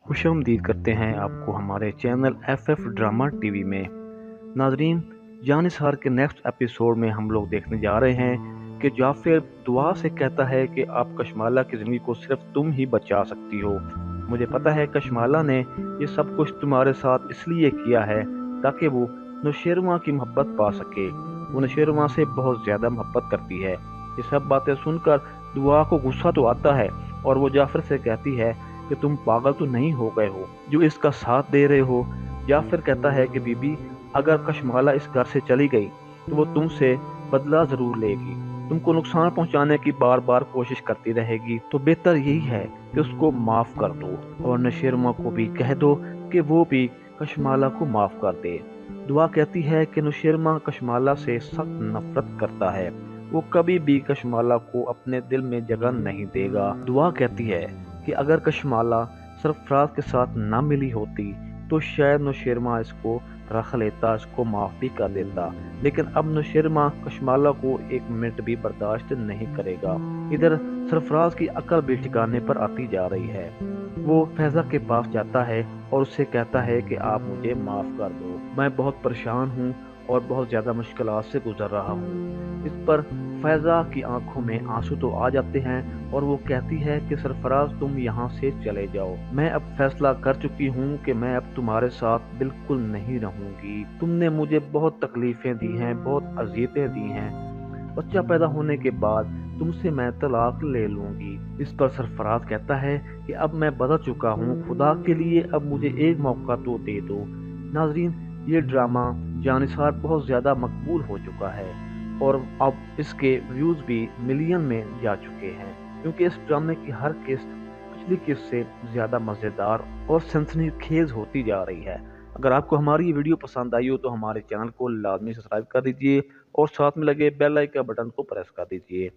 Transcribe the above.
खुशामदीद करते हैं आपको हमारे चैनल एफ ड्रामा टीवी में। नाजरीन, जानिसार के नेक्स्ट एपिसोड में हम लोग देखने जा रहे हैं कि जाफिर दुआ से कहता है कि आप कशमाला की ज़िंदगी को सिर्फ तुम ही बचा सकती हो। मुझे पता है कशमाला ने ये सब कुछ तुम्हारे साथ इसलिए किया है ताकि वो नौशेरवा की मोहब्बत पा सके। वो नौशेरवा से बहुत ज़्यादा मोहब्बत करती है। ये सब बातें सुनकर दुआ को गुस्सा तो आता है और वो जाफिर से कहती है कि तुम पागल तो नहीं हो गए हो जो इसका साथ दे रहे हो। जाफिर कहता है कि बीबी, अगर कशमाला इस घर से चली गई तो वो तुमसे बदला जरूर लेगी, तुमको नुकसान पहुंचाने की बार बार कोशिश करती रहेगी, तो बेहतर यही है कि उसको माफ कर दो और नौशेरवा को भी कह दो कि वो भी कशमाला को माफ कर दे। दुआ कहती है कि नौशेरवा कशमाला से सख्त नफरत करता है, वो कभी भी कशमाला को अपने दिल में जगह नहीं देगा। दुआ कहती है कि अगर कशमाला सरफराज के साथ ना मिली होती तो शायद नौशेरवा इसको रख लेता, इसको माफ भी कर देता, लेकिन अब नौशेरवा कशमाला को एक मिनट भी बर्दाश्त नहीं करेगा। इधर सरफराज की अकल भी ठिकाने पर आती जा रही है। वो फैजा के पास जाता है और उससे कहता है कि आप मुझे माफ कर दो, मैं बहुत परेशान हूँ और बहुत ज़्यादा मुश्किलात से गुजर रहा हूँ। इस पर फैज़ा की आंखों में आंसू तो आ जाते हैं और वो कहती है कि सरफराज तुम यहाँ से चले जाओ, मैं अब फैसला कर चुकी हूँ कि मैं अब तुम्हारे साथ बिल्कुल नहीं रहूँगी। तुमने मुझे बहुत तकलीफ़ें दी हैं, बहुत अज़ियतें दी हैं, बच्चा पैदा होने के बाद तुमसे मैं तलाक ले लूँगी। इस पर सरफराज कहता है कि अब मैं बदल चुका हूँ, खुदा के लिए अब मुझे एक मौका तो दे दो। नाजरीन, ये ड्रामा जानिसार बहुत ज़्यादा मकबूल हो चुका है और अब इसके व्यूज़ भी मिलियन में जा चुके हैं, क्योंकि इस ड्रामे की हर किस्त पिछली किस्त से ज़्यादा मज़ेदार और सनसनीखेज़ होती जा रही है। अगर आपको हमारी ये वीडियो पसंद आई हो तो हमारे चैनल को लाजमी सब्सक्राइब कर दीजिए और साथ में लगे बेल आइकन बटन को प्रेस कर दीजिए।